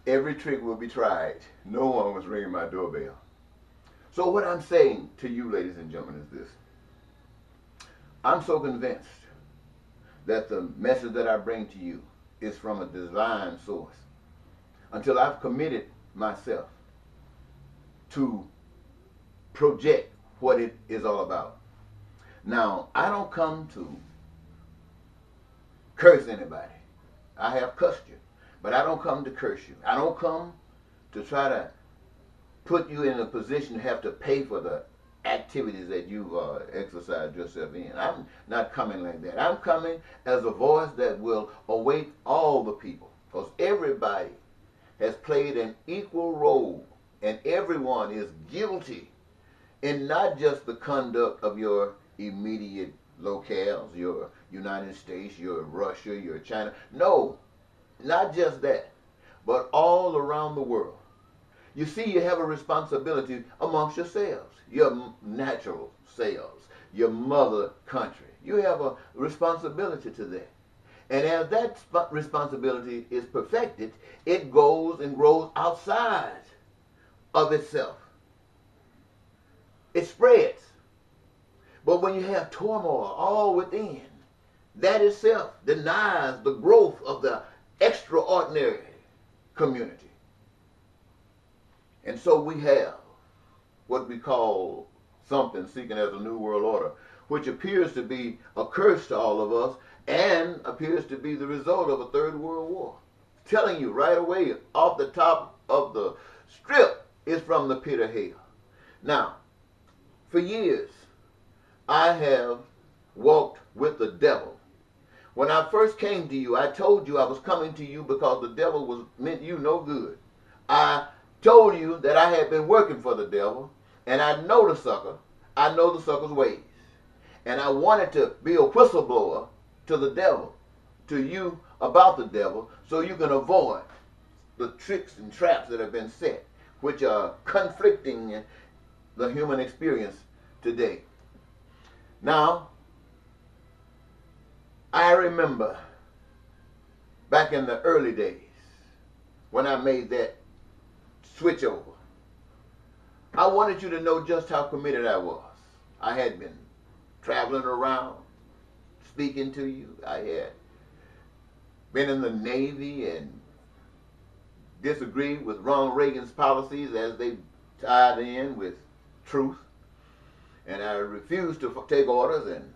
Every trick will be tried. No one was ringing my doorbell. So what I'm saying to you, ladies and gentlemen, is this. I'm so convinced that the message that I bring to you is from a divine source until I've committed myself to project what it is all about. Now, I don't come to curse anybody. I have cussed you, but I don't come to curse you. I don't come to try to put you in a position to have to pay for the activities that you've exercised yourself in. I'm not coming like that. I'm coming as a voice that will awake all the people, because everybody has played an equal role, and everyone is guilty in not just the conduct of your immediate locales, your United States, your Russia, your China. No, not just that, but all around the world. You see, you have a responsibility amongst yourselves, your natural selves, your mother country. You have a responsibility to that. And as that responsibility is perfected, it goes and grows outside of itself. It spreads. But when you have turmoil all within, that itself denies the growth of the extraordinary community. And so we have what we call something seeking as a new world order, which appears to be a curse to all of us and appears to be the result of a third world war. Telling you right away, off the top of the strip, is from the pit of hell. Now, for years, I have walked with the devil. When I first came to you, I told you I was coming to you because the devil meant you no good. I told you that I had been working for the devil, and I know the sucker. I know the sucker's ways. And I wanted to be a whistleblower to the devil, to you about the devil, so you can avoid the tricks and traps that have been set, which are conflicting the human experience today. Now, I remember back in the early days when I made that switch over. I wanted you to know just how committed I was. I had been traveling around, speaking to you. I had been in the Navy and disagreed with Ronald Reagan's policies as they tied in with truth. And I refused to take orders and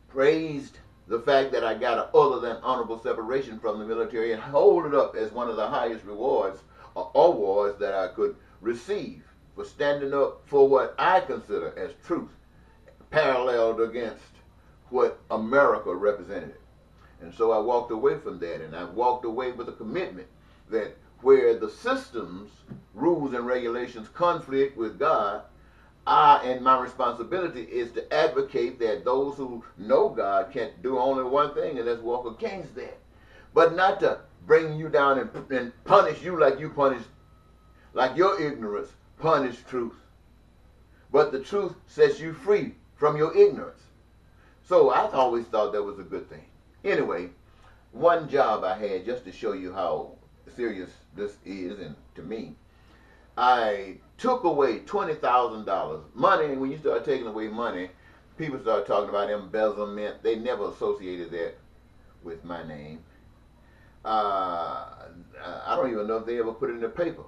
praised the fact that I got an other than honorable separation from the military and hold it up as one of the highest rewards or awards that I could receive for standing up for what I consider as truth, paralleled against what America represented. And so I walked away from that, and I walked away with a commitment that where the system's rules and regulations conflict with God, and my responsibility is to advocate that those who know God can do only one thing, and that's walk against that. But not to bring you down and punish you like you punish, like your ignorance punish truth. But the truth sets you free from your ignorance. So I always thought that was a good thing. Anyway, one job I had, just to show you how serious this is, and to me, I took away $20,000. Money, and when you start taking away money, people start talking about embezzlement. They never associated that with my name. I don't even know if they ever put it in the paper.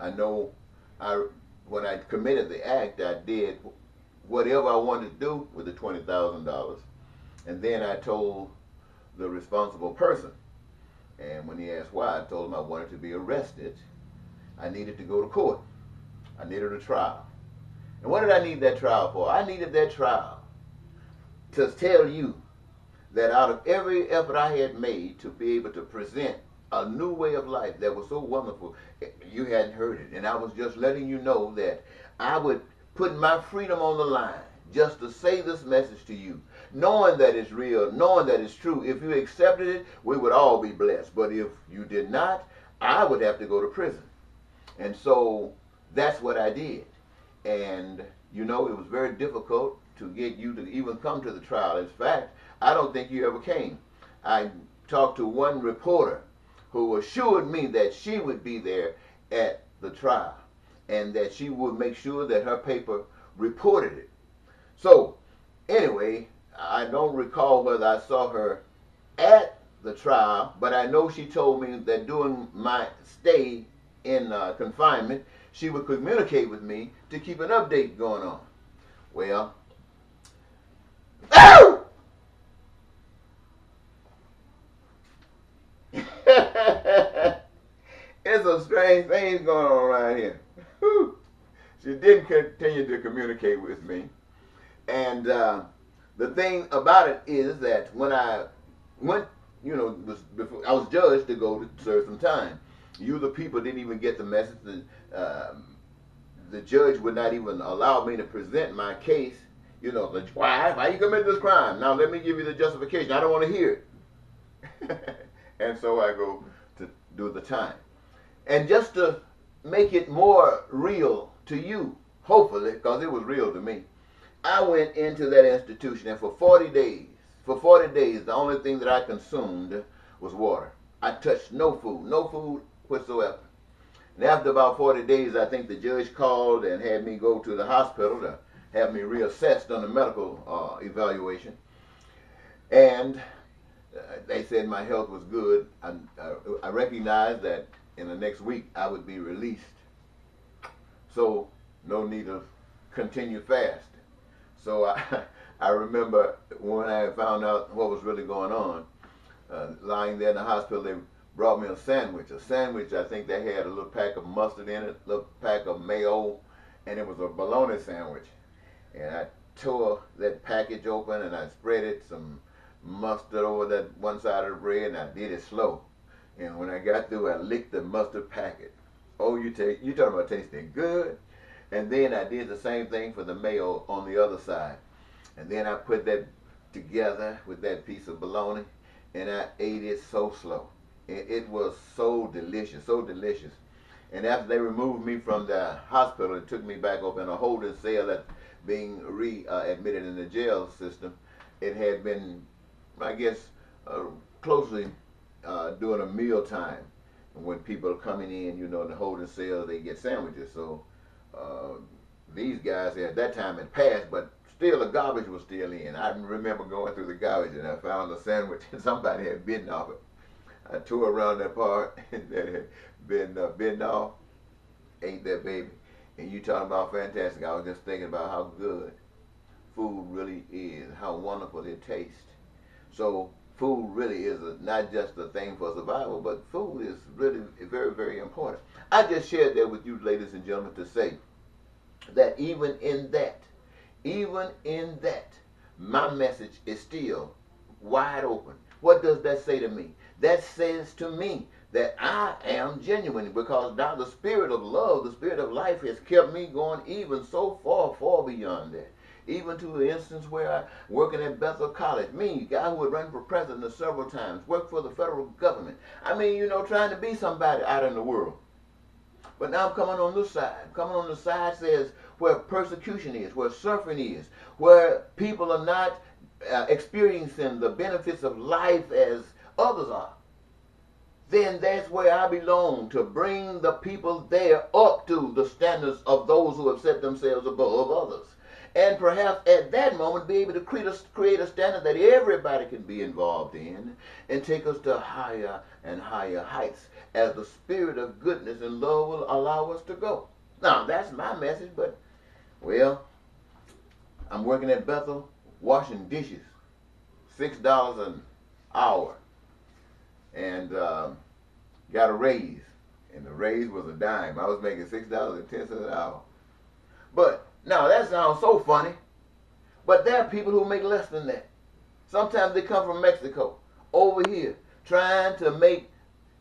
I know when I committed the act, I did whatever I wanted to do with the $20,000. And then I told the responsible person. And when he asked why, I told him I wanted to be arrested. I needed to go to court. I needed a trial. And what did I need that trial for? I needed that trial to tell you that out of every effort I had made to be able to present a new way of life that was so wonderful, you hadn't heard it. And I was just letting you know that I would put my freedom on the line just to say this message to you, knowing that it's real, knowing that it's true. If you accepted it, we would all be blessed. But if you did not, I would have to go to prison. And so that's what I did. And, you know, it was very difficult to get you to even come to the trial. In fact, I don't think you ever came. I talked to one reporter who assured me that she would be there at the trial and that she would make sure that her paper reported it. So, anyway, I don't recall whether I saw her at the trial, but I know she told me that during my stay in confinement, she would communicate with me to keep an update going on. Well, it's some strange things going on around here. She didn't continue to communicate with me. And the thing about it is that when I went, before, I was judged to go to serve some time. You, the people, didn't even get the message. The judge would not even allow me to present my case. Why you commit this crime? Now let me give you the justification. I don't want to hear it. And so I go to do the time. And just to make it more real to you, hopefully, because it was real to me, I went into that institution, and for 40 days, the only thing that I consumed was water. I touched no food whatsoever. And after about 40 days, I think the judge called and had me go to the hospital to have me reassessed on the medical evaluation. And they said my health was good. I recognized that in the next week I would be released. So no need to continue fast. So I remember when I found out what was really going on, lying there in the hospital, they brought me a sandwich. I think they had a little pack of mustard in it, a little pack of mayo, and it was a bologna sandwich. And I tore that package open and I spread it some mustard over that one side of the bread, and I did it slow. And when I got through, I licked the mustard packet. Oh, you talking about tasting good? And then I did the same thing for the mayo on the other side. And then I put that together with that piece of bologna, and I ate it so slow. It was so delicious, so delicious. And after they removed me from the hospital and took me back up in a holding cell at being readmitted in the jail system, it had been, I guess, closely during a meal time. When people are coming in, in the holding cell, they get sandwiches. So these guys at that time had passed, but still the garbage was still in. I remember going through the garbage and I found a sandwich and somebody had bitten off it. I tore around that part that had been bitten off, ate that baby. And you talking about fantastic. I was just thinking about how good food really is, how wonderful it tastes. So food really is not just a thing for survival, but food is really very, very important. I just shared that with you, ladies and gentlemen, to say that even in that, my message is still wide open. What does that say to me? That says to me that I am genuine, because now the spirit of love, the spirit of life has kept me going even so far, far beyond that. Even to the instance where I working at Bethel College, me, guy who had run for president several times, worked for the federal government. I mean, trying to be somebody out in the world. But now I'm coming on this side. Coming on the side says where persecution is, where suffering is, where people are not experiencing the benefits of life as others are. Then that's where I belong, to bring the people there up to the standards of those who have set themselves above others. And perhaps at that moment be able to create a standard that everybody can be involved in and take us to higher and higher heights as the spirit of goodness and love will allow us to go. Now, that's my message, but, well, I'm working at Bethel washing dishes, $6 an hour, and got a raise, and the raise was a dime. I was making $6.10 an hour. But now that sounds so funny, but there are people who make less than that. Sometimes they come from Mexico over here trying to make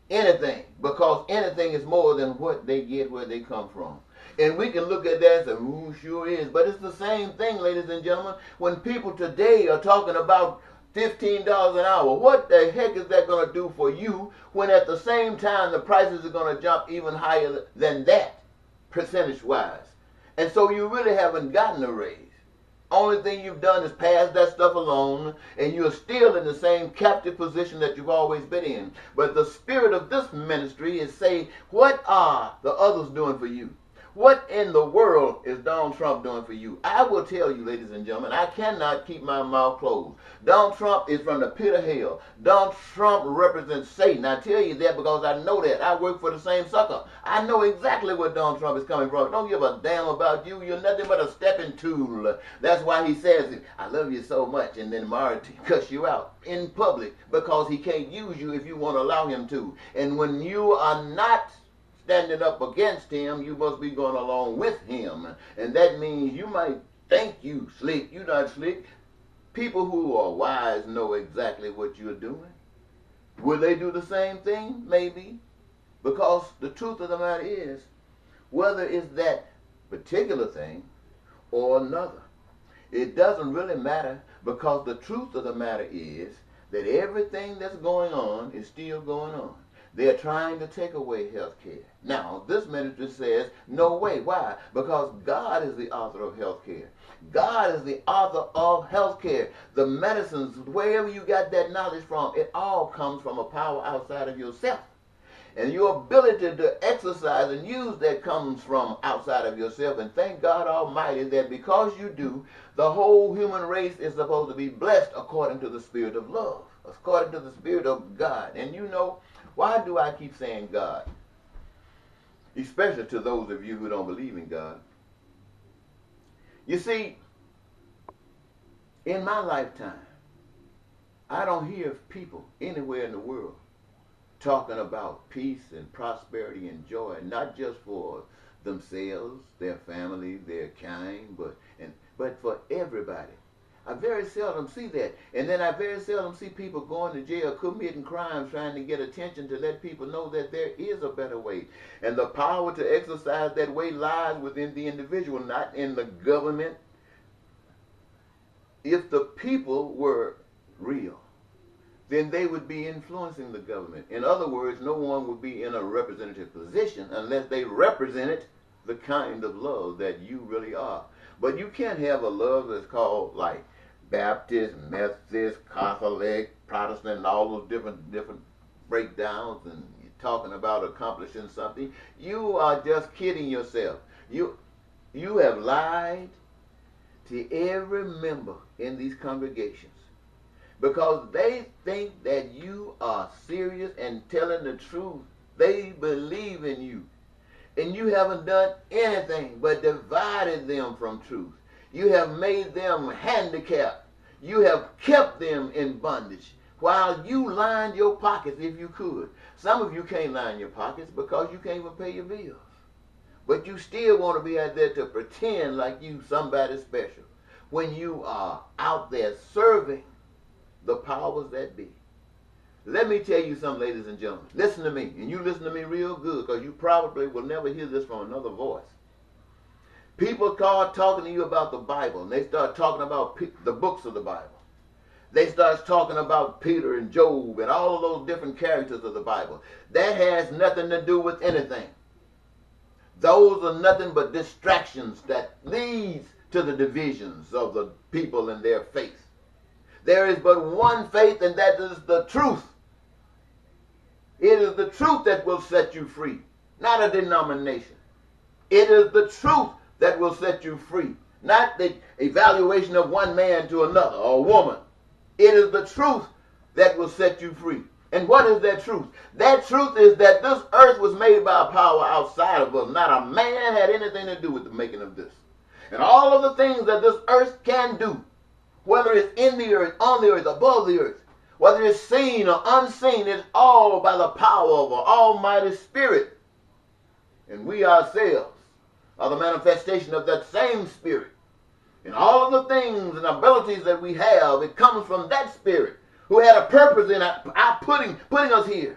anything, because anything is more than what they get where they come from. And we can look at that and say, ooh, sure is. But it's the same thing, ladies and gentlemen. When people today are talking about $15 an hour, what the heck is that going to do for you when at the same time the prices are going to jump even higher than that, percentage-wise? And so you really haven't gotten a raise. Only thing you've done is pass that stuff along, and you're still in the same captive position that you've always been in. But the spirit of this ministry is saying, what are the others doing for you? What in the world is Donald Trump doing for you? I will tell you, ladies and gentlemen, I cannot keep my mouth closed. Donald Trump is from the pit of hell. Donald Trump represents Satan. I tell you that because I know that. I work for the same sucker. I know exactly where Donald Trump is coming from. Don't give a damn about you. You're nothing but a stepping tool. That's why he says, I love you so much, and then tomorrow he cuss you out in public because he can't use you if you won't allow him to. And when you are not standing up against him, you must be going along with him. And that means you might think you slick. You're not slick. People who are wise know exactly what you're doing. Will they do the same thing? Maybe. Because the truth of the matter is, whether it's that particular thing or another, it doesn't really matter, because the truth of the matter is that everything that's going on is still going on. They're trying to take away health care. Now, this ministry says, no way. Why? Because God is the author of health care. God is the author of health care. The medicines, wherever you got that knowledge from, it all comes from a power outside of yourself. And your ability to exercise and use that comes from outside of yourself. And thank God Almighty that because you do, the whole human race is supposed to be blessed according to the spirit of love, according to the spirit of God. And you know, why do I keep saying God? Especially to those of you who don't believe in God. You see, in my lifetime, I don't hear of people anywhere in the world talking about peace and prosperity and joy, not just for themselves, their family, their kind, but for everybody. I very seldom see that. And then I very seldom see people going to jail, committing crimes, trying to get attention to let people know that there is a better way. And the power to exercise that way lies within the individual, not in the government. If the people were real, then they would be influencing the government. In other words, no one would be in a representative position unless they represented the kind of love that you really are. But you can't have a love that's called like Baptist, Methodist, Catholic, Protestant, and all those different breakdowns, and you're talking about accomplishing something. You are just kidding yourself. You have lied to every member in these congregations because they think that you are serious and telling the truth. They believe in you. And you haven't done anything but divided them from truth. You have made them handicapped. You have kept them in bondage while you lined your pockets if you could. Some of you can't line your pockets because you can't even pay your bills. But you still want to be out there to pretend like you somebody special when you are out there serving the powers that be. Let me tell you something, ladies and gentlemen. Listen to me, and you listen to me real good, because you probably will never hear this from another voice. People start talking to you about the Bible, and they start talking about the books of the Bible. They start talking about Peter and Job and all of those different characters of the Bible. That has nothing to do with anything. Those are nothing but distractions that leads to the divisions of the people in their faith. There is but one faith, and that is the truth. It is the truth that will set you free, not a denomination. It is the truth that will set you free, not the evaluation of one man to another or woman. It is the truth that will set you free. And what is that truth? That truth is that this earth was made by a power outside of us. Not a man had anything to do with the making of this. And all of the things that this earth can do, whether it's in the earth, on the earth, above the earth, whether it's seen or unseen, it's all by the power of an almighty spirit. And we ourselves are the manifestation of that same spirit. And all of the things and abilities that we have, it comes from that spirit who had a purpose in our putting us here.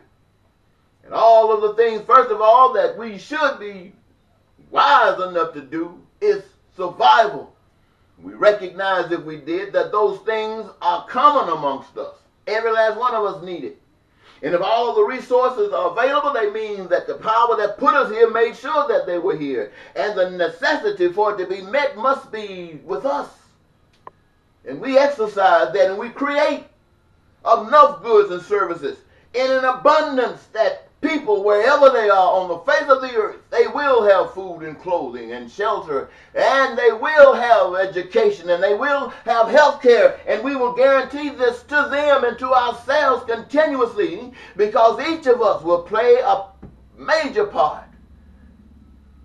And all of the things, first of all, that we should be wise enough to do is survival. We recognize, if we did, that those things are common amongst us. Every last one of us need it. And if all the resources are available, they mean that the power that put us here made sure that they were here. And the necessity for it to be met must be with us. And we exercise that, and we create enough goods and services in an abundance that people, wherever they are on the face of the earth, they will have food and clothing and shelter, and they will have education, and they will have health care, and we will guarantee this to them and to ourselves continuously, because each of us will play a major part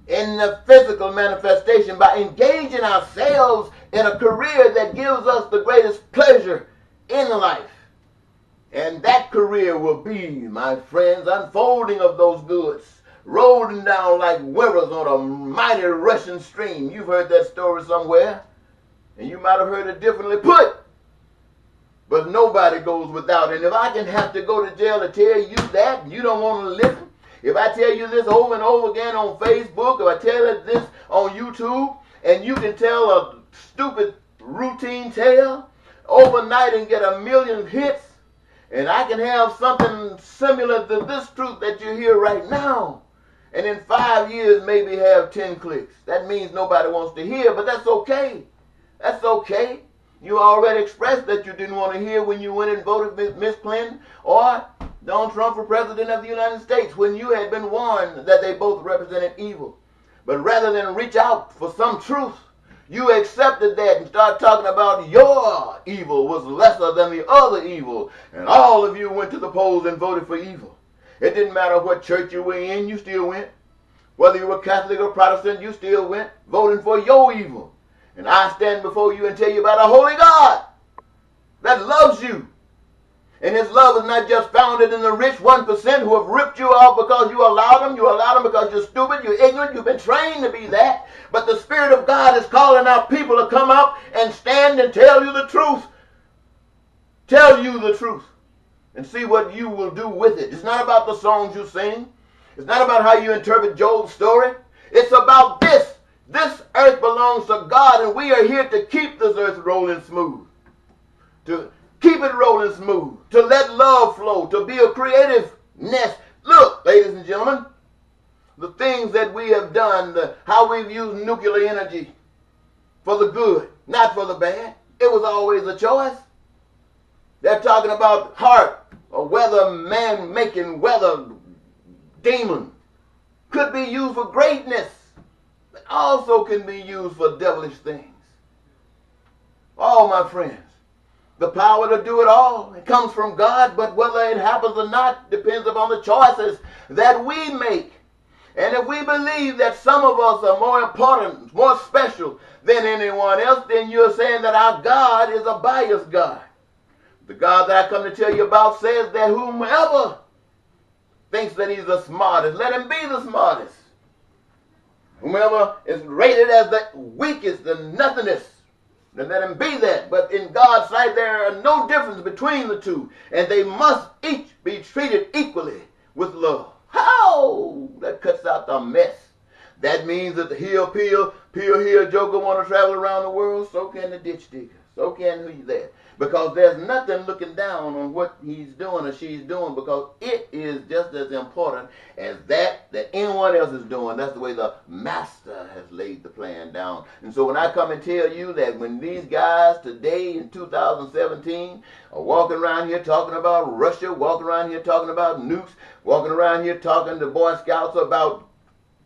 in the physical manifestation by engaging ourselves in a career that gives us the greatest pleasure in life. And that career will be, my friends, unfolding of those goods, rolling down like rivers on a mighty rushing stream. You've heard that story somewhere, and you might have heard it differently put. But nobody goes without. And if I can have to go to jail to tell you that, and you don't want to listen, if I tell you this over and over again on Facebook, if I tell you this on YouTube, and you can tell a stupid routine tale overnight and get 1 million hits, and I can have something similar to this truth that you hear right now, and in 5 years maybe have 10 clicks. That means nobody wants to hear, but that's okay. That's okay. You already expressed that you didn't want to hear when you went and voted Miss Clinton or Donald Trump for President of the United States, when you had been warned that they both represented evil. But rather than reach out for some truth, you accepted that and started talking about your evil was lesser than the other evil. And all of you went to the polls and voted for evil. It didn't matter what church you were in, you still went. Whether you were Catholic or Protestant, you still went, voting for your evil. And I stand before you and tell you about a holy God that loves you. And his love is not just founded in the rich 1% who have ripped you off because you allowed them. You allowed them because you're stupid, you're ignorant, you've been trained to be that. But the Spirit of God is calling out people to come out and stand and tell you the truth. Tell you the truth. And see what you will do with it. It's not about the songs you sing. It's not about how you interpret Job's story. It's about this. This earth belongs to God, and we are here to keep this earth rolling smooth. To keep it rolling smooth. To let love flow. To be a creative nest. Look, ladies and gentlemen, the things that we have done, how we've used nuclear energy for the good, not for the bad. It was always a choice. They're talking about heart, a weather man making weather demon. Could be used for greatness, but also can be used for devilish things. Oh, my friends, the power to do it all, it comes from God, but whether it happens or not depends upon the choices that we make. And if we believe that some of us are more important, more special than anyone else, then you're saying that our God is a biased God. The God that I come to tell you about says that whomever thinks that he's the smartest, let him be the smartest. Whomever is rated as the weakest, the nothingest, then let him be that. But in God's sight, there are no difference between the two, and they must each be treated equally with love. How? That cuts out the mess. That means that the heel joker want to travel around the world, so can the ditch digger. So can who you there. Because there's nothing looking down on what he's doing or she's doing, because it is just as important as that anyone else is doing. That's the way the master has laid the plan down. And so when I come and tell you that when these guys today in 2017 are walking around here talking about Russia, walking around here talking about nukes, walking around here talking to Boy Scouts about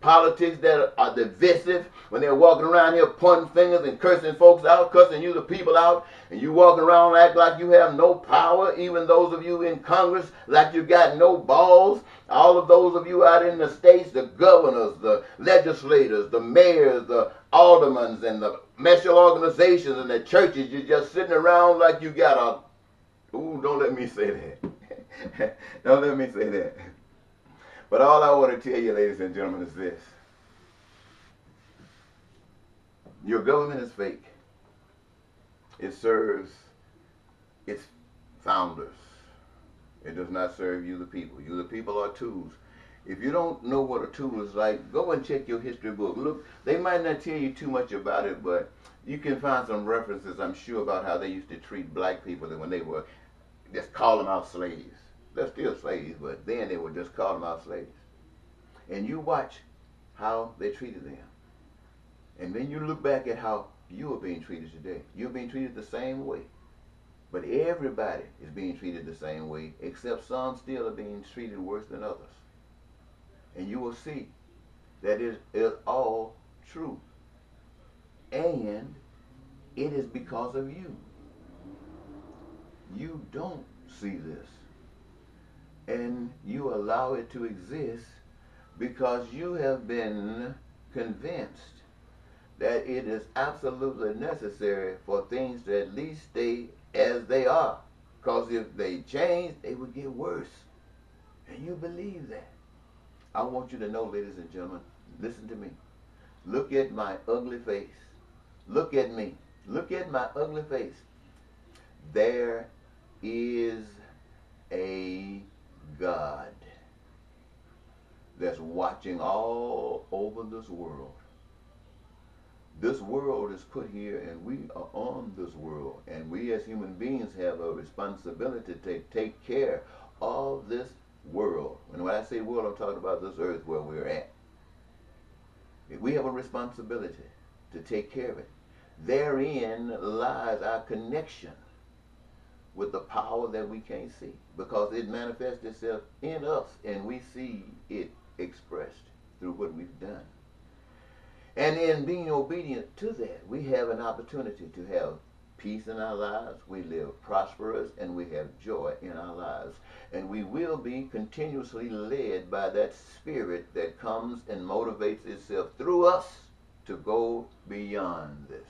politics that are divisive, when they're walking around here pointing fingers and cursing folks out, cussing you the people out, and you walking around act like you have no power, even those of you in Congress like you got no balls, all of those of you out in the states, the governors, the legislators, the mayors, the aldermen, and the special organizations and the churches, you're just sitting around like you got a, ooh, don't let me say that. Don't let me say that. But all I want to tell you, ladies and gentlemen, is this. Your government is fake. It serves its founders. It does not serve you, the people. You, the people, are tools. If you don't know what a tool is like, go and check your history book. Look, they might not tell you too much about it, but you can find some references, I'm sure, about how they used to treat black people when they were just call them out slaves. They're still slaves, but then they would just call them out slaves. And you watch how they treated them. And then you look back at how You are being treated today. You're being treated the same way. But everybody is being treated the same way, except some still are being treated worse than others. And you will see that it is all true. And it is because of you. You don't see this. And you allow it to exist because you have been convinced that it is absolutely necessary for things to at least stay as they are. Because if they change, they would get worse. And you believe that. I want you to know, ladies and gentlemen, listen to me. Look at my ugly face. Look at me. Look at my ugly face. There is a God that's watching all over this world. This world is put here, and we are on this world. And we as human beings have a responsibility to take care of this world. And when I say world, I'm talking about this earth where we're at. We have a responsibility to take care of it. Therein lies our connection with the power that we can't see, because it manifests itself in us, and we see it expressed through what we've done. And in being obedient to that, we have an opportunity to have peace in our lives. We live prosperous, and we have joy in our lives. And we will be continuously led by that spirit that comes and motivates itself through us to go beyond this.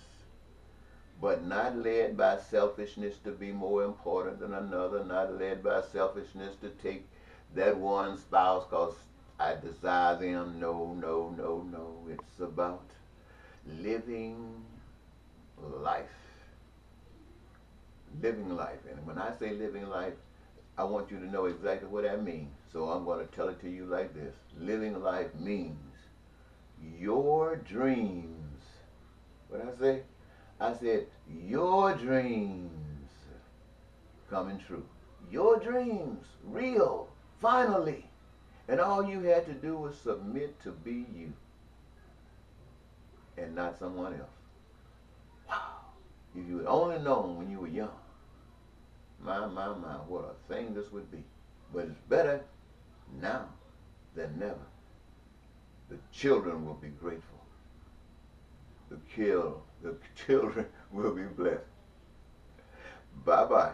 But not led by selfishness to be more important than another, not led by selfishness to take that one spouse because I desire them. No, no, no, no. It's about living life. Living life. And when I say living life, I want you to know exactly what that means. So I'm going to tell it to you like this. Living life means your dreams. What I say? I said, your dreams coming true. Your dreams, real, finally. And all you had to do was submit to be you and not someone else. Wow. If you had only known when you were young, my, what a thing this would be. But it's better now than never. The children will be grateful. The children will be blessed. Bye-bye.